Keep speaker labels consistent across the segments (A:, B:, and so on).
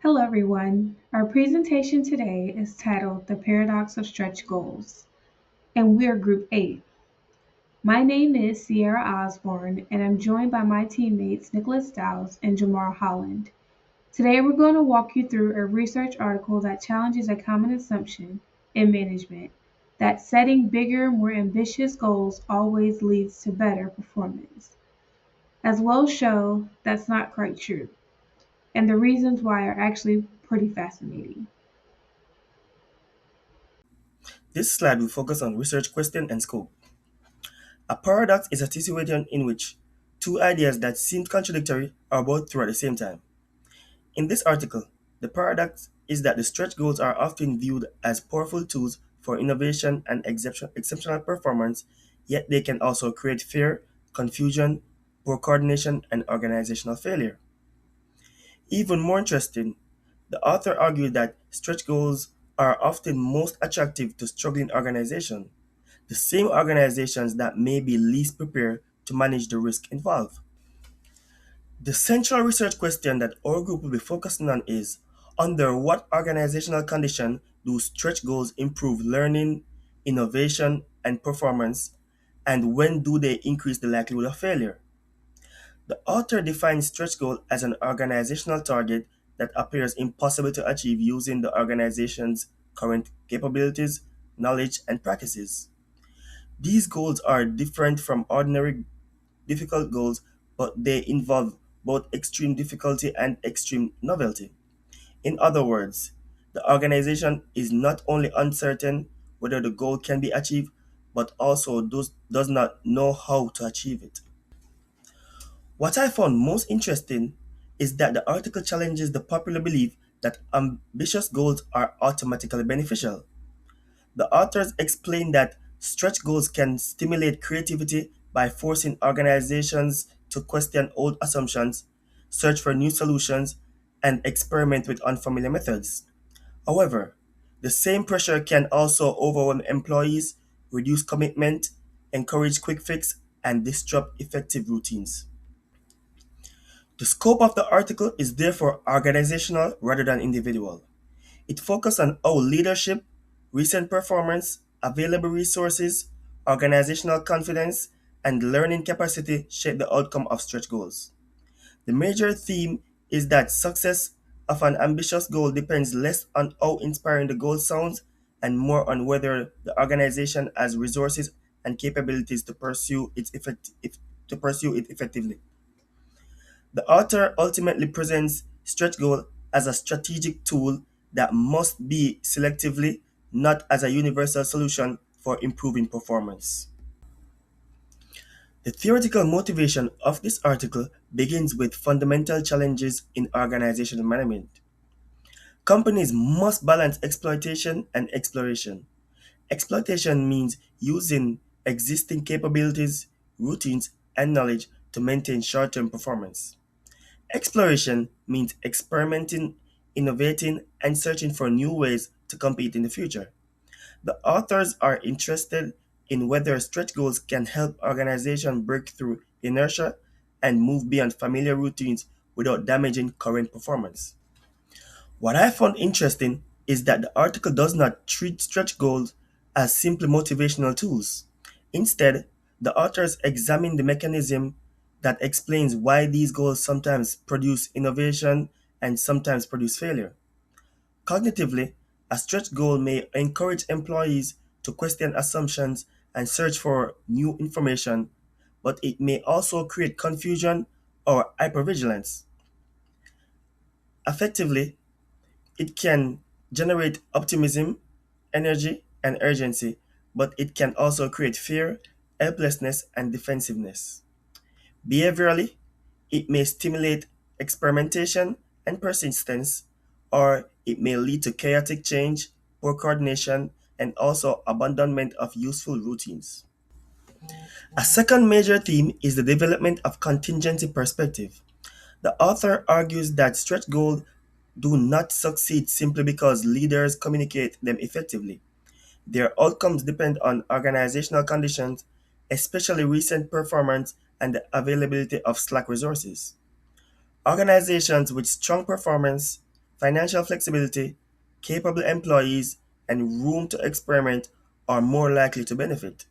A: Hello, everyone. Our presentation today is titled The Paradox of Stretch Goals, and we're Group 8. My name is Sierra Osborne, and I'm joined by my teammates Nicholas Dowse and Jamar Holland. Today, we're going to walk you through a research article that challenges a common assumption in management that setting bigger, more ambitious goals always leads to better performance, as well as show that's not quite true, and the reasons why are actually pretty fascinating.
B: This slide will focus on research question and scope. A paradox is a situation in which two ideas that seem contradictory are both true at the same time. In this article, the paradox is that the stretch goals are often viewed as powerful tools for innovation and exceptional performance, yet they can also create fear, confusion, poor coordination, and organizational failure. Even more interesting, the author argued that stretch goals are often most attractive to struggling organizations, the same organizations that may be least prepared to manage the risk involved. The central research question that our group will be focusing on is under what organizational condition do stretch goals improve learning, innovation, and performance, and when do they increase the likelihood of failure? The author defines stretch goal as an organizational target that appears impossible to achieve using the organization's current capabilities, knowledge, and practices. These goals are different from ordinary difficult goals, but they involve both extreme difficulty and extreme novelty. In other words, the organization is not only uncertain whether the goal can be achieved, but also does not know how to achieve it. What I found most interesting is that the article challenges the popular belief that ambitious goals are automatically beneficial. The authors explain that stretch goals can stimulate creativity by forcing organizations to question old assumptions, search for new solutions, and experiment with unfamiliar methods. However, the same pressure can also overwhelm employees, reduce commitment, encourage quick fix, and disrupt effective routines. The scope of the article is therefore organizational rather than individual. It focuses on how leadership, recent performance, available resources, organizational confidence, and learning capacity shape the outcome of stretch goals. The major theme is that success of an ambitious goal depends less on how inspiring the goal sounds and more on whether the organization has resources and capabilities to pursue it effectively. The author ultimately presents stretch goal as a strategic tool that must be selectively, not as a universal solution for improving performance. The theoretical motivation of this article begins with fundamental challenges in organizational management. Companies must balance exploitation and exploration. Exploitation means using existing capabilities, routines, and knowledge to maintain short term performance. Exploration means experimenting, innovating, and searching for new ways to compete in the future. The authors are interested in whether stretch goals can help organizations break through inertia and move beyond familiar routines without damaging current performance. What I found interesting is that the article does not treat stretch goals as simply motivational tools. Instead, the authors examine the mechanism that explains why these goals sometimes produce innovation and sometimes produce failure. Cognitively, a stretch goal may encourage employees to question assumptions and search for new information, but it may also create confusion or hypervigilance. Effectively, it can generate optimism, energy, and urgency, but it can also create fear, helplessness, and defensiveness. Behaviorally, it may stimulate experimentation and persistence, or it may lead to chaotic change, poor coordination, and also abandonment of useful routines. A second major theme is the development of contingency perspective. The author argues that stretch goals do not succeed simply because leaders communicate them effectively. Their outcomes depend on organizational conditions, especially recent performance and the availability of slack resources. Organizations with strong performance, financial flexibility, capable employees, and room to experiment are more likely to benefit.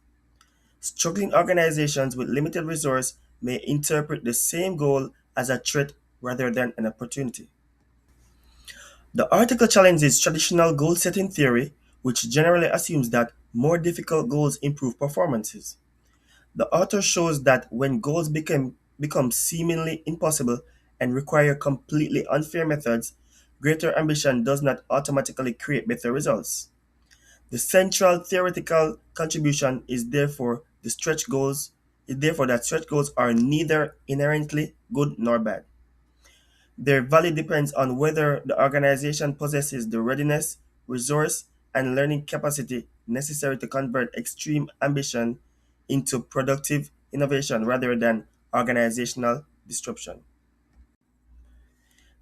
B: Struggling organizations with limited resource may interpret the same goal as a threat rather than an opportunity. The article challenges traditional goal setting theory, which generally assumes that more difficult goals improve performances. The author shows that when goals become seemingly impossible and require completely unfair methods, greater ambition does not automatically create better results. The central theoretical contribution is therefore that stretch goals are neither inherently good nor bad. Their value depends on whether the organization possesses the readiness, resource, and learning capacity necessary to convert extreme ambition into productive innovation rather than organizational disruption.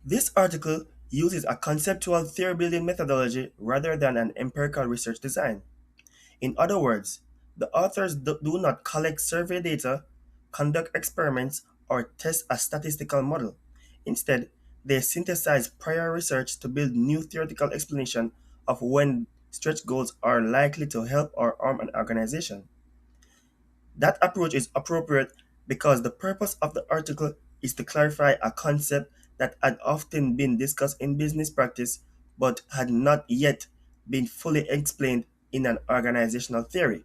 B: This article uses a conceptual theory building methodology rather than an empirical research design. In other words, the authors do not collect survey data, conduct experiments, or test a statistical model. Instead, they synthesize prior research to build new theoretical explanation of when stretch goals are likely to help or harm an organization. That approach is appropriate because the purpose of the article is to clarify a concept that had often been discussed in business practice but had not yet been fully explained in an organizational theory.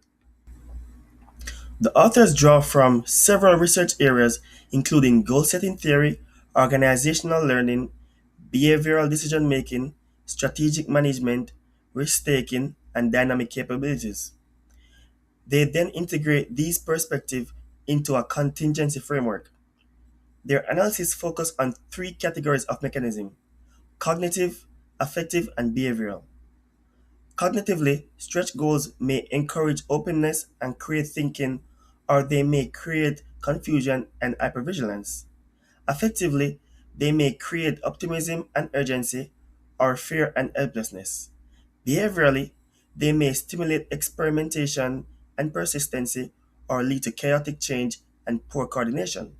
B: The authors draw from several research areas, including goal setting theory, organizational learning, behavioral decision making, strategic management, risk taking, and dynamic capabilities. They then integrate these perspectives into a contingency framework. Their analysis focuses on three categories of mechanism: cognitive, affective, and behavioral. Cognitively, stretch goals may encourage openness and create thinking, or they may create confusion and hypervigilance. Affectively, they may create optimism and urgency, or fear and helplessness. Behaviorally, they may stimulate experimentation and persistency, or lead to chaotic change and poor coordination.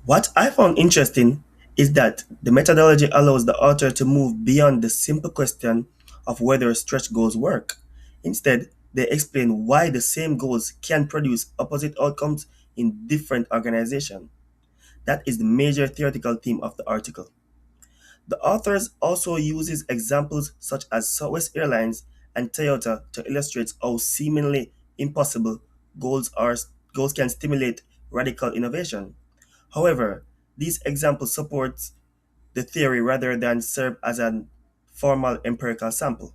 B: What I found interesting is that the methodology allows the author to move beyond the simple question of whether stretch goals work. Instead, they explain why the same goals can produce opposite outcomes in different organizations. That is the major theoretical theme of the article. The authors also uses examples such as Southwest Airlines and Toyota to illustrate how seemingly impossible goals are goals can stimulate radical innovation. However, these examples support the theory rather than serve as a formal empirical sample.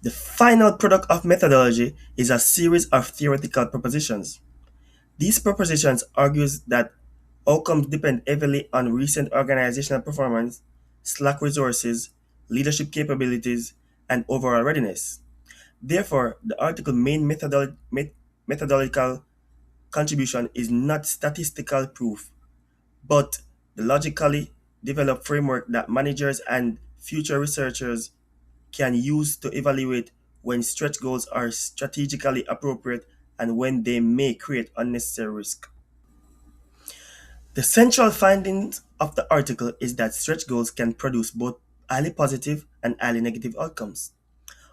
B: The final product of methodology is a series of theoretical propositions. These propositions argues that outcomes depend heavily on recent organizational performance, slack resources, leadership capabilities, and overall readiness. Therefore, the article's main methodological contribution is not statistical proof, but the logically developed framework that managers and future researchers can use to evaluate when stretch goals are strategically appropriate and when they may create unnecessary risk. The central findings of the article is that stretch goals can produce both highly positive and highly negative outcomes.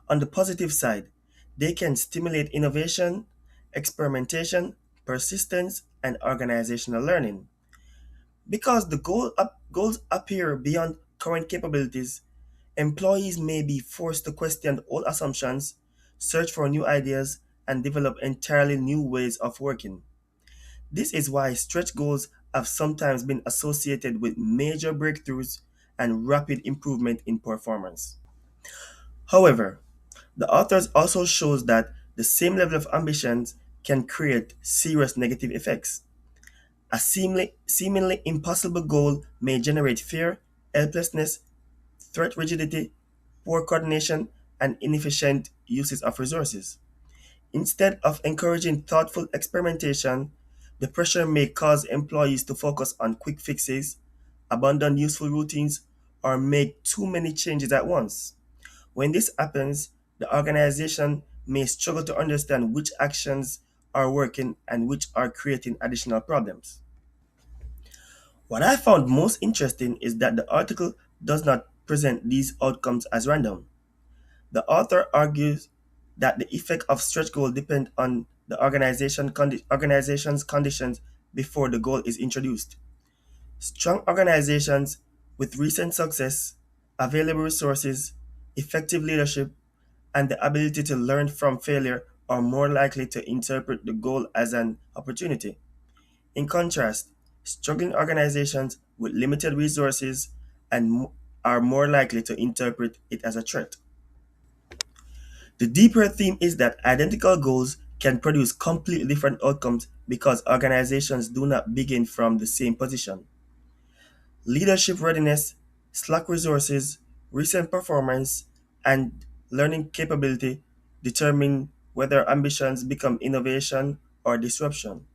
B: On the positive side, they can stimulate innovation, experimentation, persistence, and organizational learning. Because the goals appear beyond current capabilities, employees may be forced to question old assumptions, search for new ideas, and develop entirely new ways of working. This is why stretch goals have sometimes been associated with major breakthroughs and rapid improvement in performance. However, the authors also shows that the same level of ambitions can create serious negative effects. A seemingly impossible goal may generate fear, helplessness, threat rigidity, poor coordination, and inefficient uses of resources. Instead of encouraging thoughtful experimentation, the pressure may cause employees to focus on quick fixes, abandon useful routines, or make too many changes at once. When this happens, the organization may struggle to understand which actions are working and which are creating additional problems. What I found most interesting is that the article does not present these outcomes as random. The author argues that the effect of stretch goals depend on the organization's conditions before the goal is introduced. Strong organizations with recent success, available resources, effective leadership, and the ability to learn from failure are more likely to interpret the goal as an opportunity. In contrast, struggling organizations with limited resources are more likely to interpret it as a threat. The deeper theme is that identical goals can produce completely different outcomes because organizations do not begin from the same position. Leadership readiness, slack resources, recent performance, and learning capability determine whether ambitions become innovation or disruption.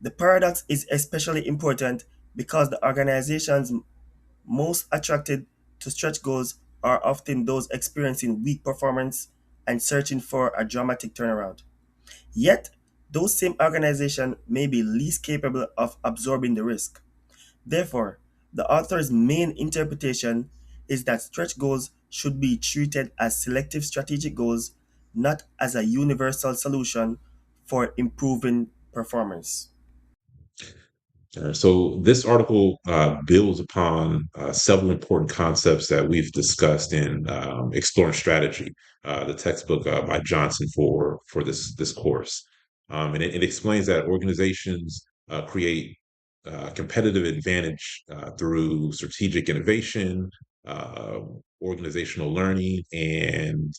B: The paradox is especially important because the organizations most attracted to stretch goals are often those experiencing weak performance and searching for a dramatic turnaround. Yet, those same organizations may be least capable of absorbing the risk. Therefore, the author's main interpretation is that stretch goals should be treated as selective strategic goals, not as a universal solution for improving performance.
C: So this article builds upon several important concepts that we've discussed in Exploring Strategy, the textbook by Johnson for this course, and it explains that organizations create competitive advantage through strategic innovation, uh, organizational learning, and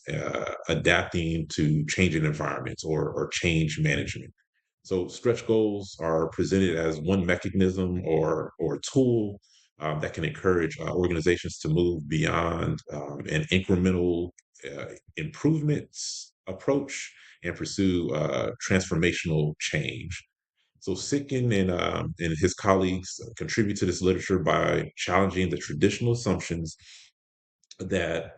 C: adapting to changing environments or change management. So stretch goals are presented as one mechanism or tool that can encourage organizations to move beyond an incremental improvements approach and pursue transformational change. So Sitkin and his colleagues contribute to this literature by challenging the traditional assumptions that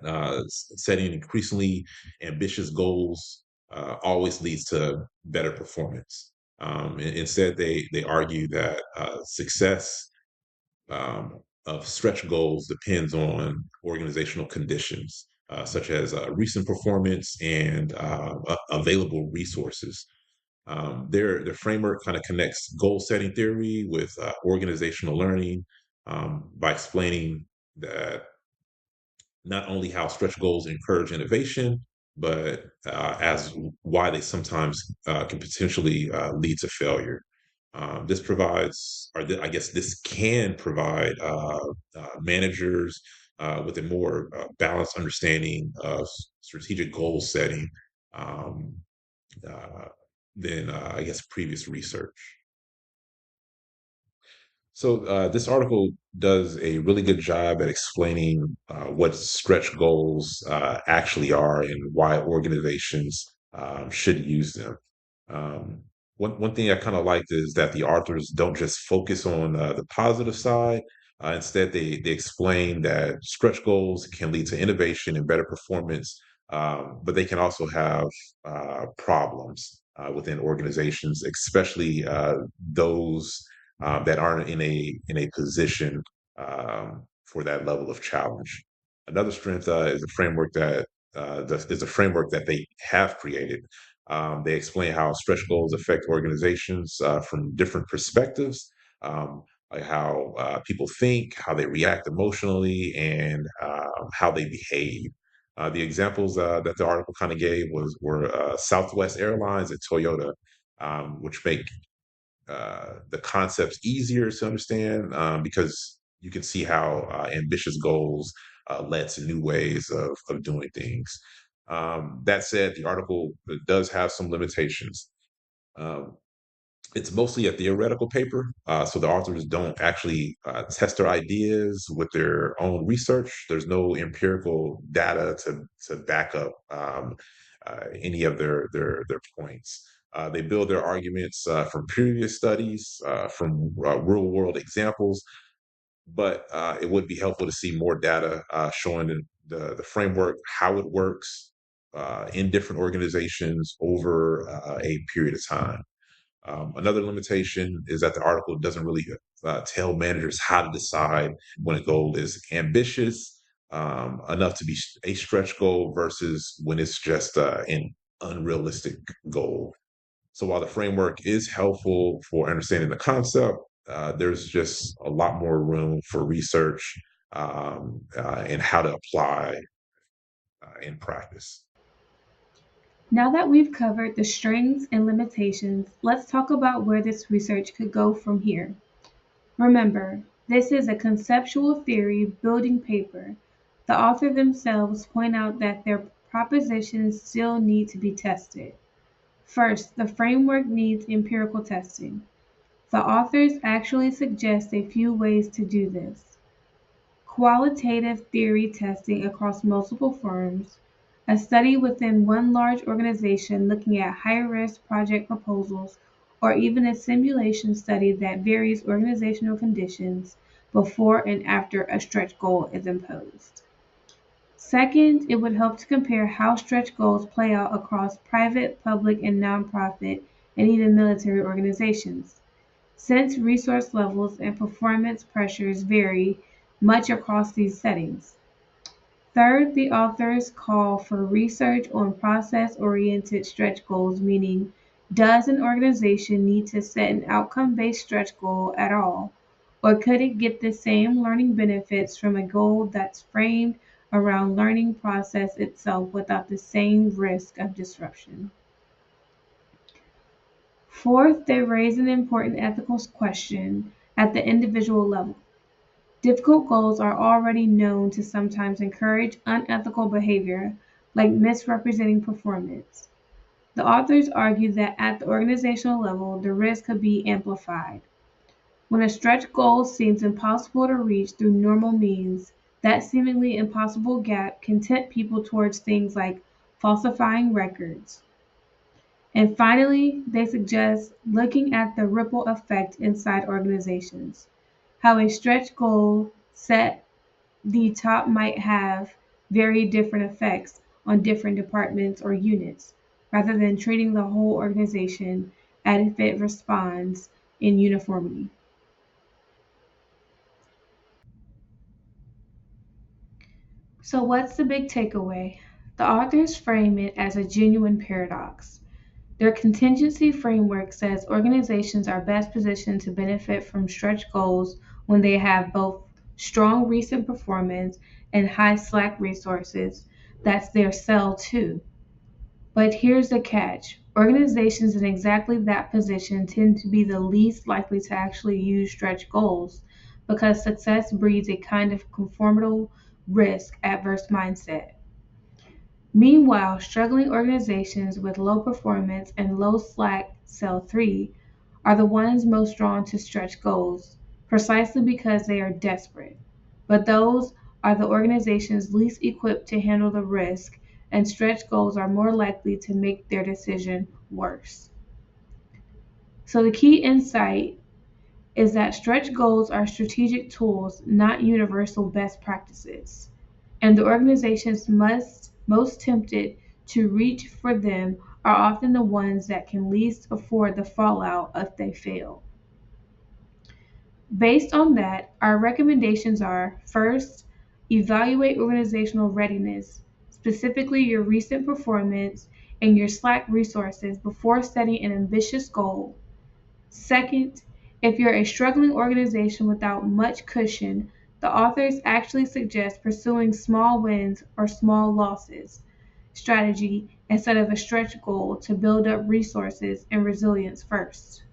C: setting increasingly ambitious goals always leads to better performance. Instead, they argue that success of stretch goals depends on organizational conditions, such as recent performance and available resources. Their framework kind of connects goal setting theory with organizational learning by explaining that not only how stretch goals encourage innovation, but as why they sometimes can potentially lead to failure. This provides, I guess, this can provide managers with a more balanced understanding of strategic goal setting um, uh, than, I guess, previous research. So this article does a really good job at explaining what stretch goals actually are and why organizations should use them. Um, one thing I kind of liked is that the authors don't just focus on the positive side. Instead, they explain that stretch goals can lead to innovation and better performance, but they can also have problems within organizations, especially those that aren't in a position for that level of challenge. Another strength is a framework that there's a framework that they have created. They explain how stretch goals affect organizations from different perspectives, like how people think, how they react emotionally, and how they behave. The examples that the article kind of gave were Southwest Airlines and Toyota, which make the concepts easier to understand because you can see how ambitious goals led to new ways of doing things. That said, the article does have some limitations. Um, it's mostly a theoretical paper, so the authors don't actually test their ideas with their own research. There's no empirical data to back up any of their points. They build their arguments from previous studies, from real world examples, but it would be helpful to see more data showing the framework, how it works in different organizations over a period of time. Another limitation is that the article doesn't really tell managers how to decide when a goal is ambitious enough to be a stretch goal versus when it's just an unrealistic goal. So while the framework is helpful for understanding the concept, there's just a lot more room for research and how to apply in practice.
A: Now that we've covered the strengths and limitations, let's talk about where this research could go from here. Remember, this is a conceptual theory building paper. The author themselves point out that their propositions still need to be tested. First, the framework needs empirical testing. The authors actually suggest a few ways to do this: qualitative theory testing across multiple firms, a study within one large organization looking at high-risk project proposals, or even a simulation study that varies organizational conditions before and after a stretch goal is imposed. Second, it would help to compare how stretch goals play out across private, public, and nonprofit, and even military organizations, since resource levels and performance pressures vary much across these settings. Third, the authors call for research on process-oriented stretch goals, meaning, does an organization need to set an outcome-based stretch goal at all, or could it get the same learning benefits from a goal that's framed around learning process itself without the same risk of disruption? Fourth, they raise an important ethical question at the individual level. Difficult goals are already known to sometimes encourage unethical behavior, like misrepresenting performance. The authors argue that at the organizational level, the risk could be amplified. When a stretch goal seems impossible to reach through normal means, that seemingly impossible gap can tempt people towards things like falsifying records. And finally, they suggest looking at the ripple effect inside organizations, how a stretch goal set the top might have very different effects on different departments or units, rather than treating the whole organization as if it responds in uniformity. So, what's the big takeaway? The authors frame it as a genuine paradox. Their contingency framework says organizations are best positioned to benefit from stretch goals when they have both strong recent performance and high Slack resources. That's their sell too. But here's the catch: organizations in exactly that position tend to be the least likely to actually use stretch goals because success breeds a kind of conformable risk adverse mindset. Meanwhile, struggling organizations with low performance and low Slack sell 3 are the ones most drawn to stretch goals, precisely because they are desperate. But those are the organizations least equipped to handle the risk, and stretch goals are more likely to make their decision worse. So, the key insight is that stretch goals are strategic tools, not universal best practices. And the organizations most tempted to reach for them are often the ones that can least afford the fallout if they fail. Based on that, our recommendations are: first, evaluate organizational readiness, specifically your recent performance and your Slack resources before setting an ambitious goal. Second, if you're a struggling organization without much cushion, the authors actually suggest pursuing small wins or small losses strategy instead of a stretch goal to build up resources and resilience first.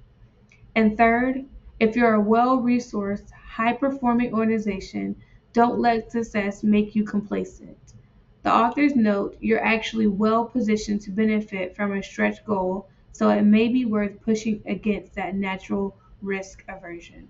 A: And third, if you're a well-resourced, high-performing organization, don't let success make you complacent. The authors note you're actually well positioned to benefit from a stretch goal, so it may be worth pushing against that natural risk aversion.